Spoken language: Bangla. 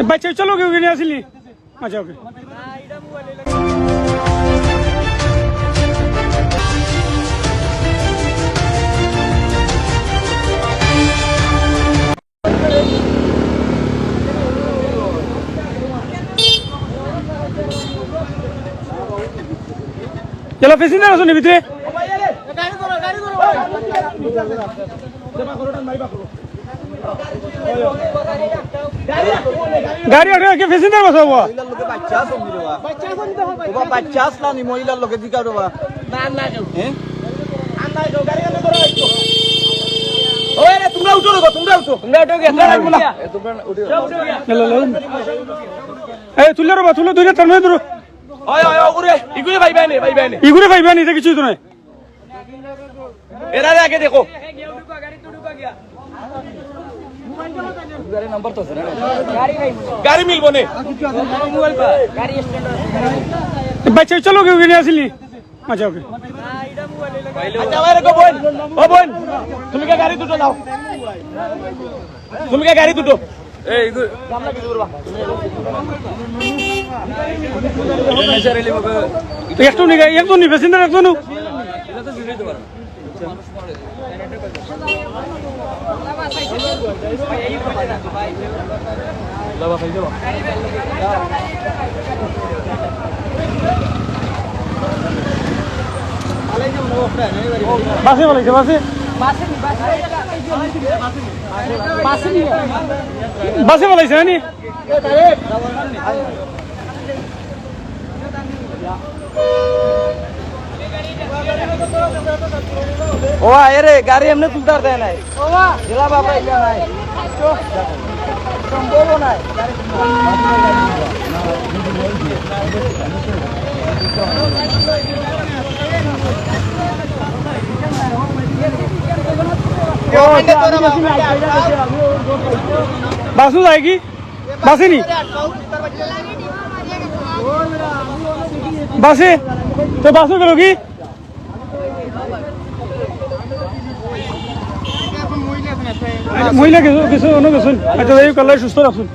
বাচ্চা চলো কেউ কিনে আসিনি আচ্ছা ওকে চলো প্যাসেঞ্জার আসুন ভিতরে গাড়ি আটকে কে প্যাসেঞ্জার বসাবো বাচ্চা আসলাম মহিলার লোকে দিকা দেবা তোমরা উঠো তোমরা উঠো তুলে রবা তুলে দুইটা টানো ধরো ইগুরে ভাইবানি ইগুরে ভাইবানি এটা কিছুই তো নয় এরা আগে দেখো গাড়ি মিলবো নে বাচ্চা চলো কেউ কিনে আসিনি আচ্ছা ওকে বোন তুমি কে গাড়ি দুটো দাও তুমি কে গাড়ি দুটো একটু নি একজন নি প্যাসেঞ্জার একজন বাসে বলেছে বাসে বাসে বলেছে নি ও আরে গাড়ি এমনি তুলতে দেয় নাই জেলা বাবা ইয়া নাই সম্ভব নাই বাসু যায়গি বাসে নি বাসে তো বাসু গেল কি মহিলা কিছু কিছু অন্য গেছুন আচ্ছা যাই কাল্লাই সুস্থ রাখুন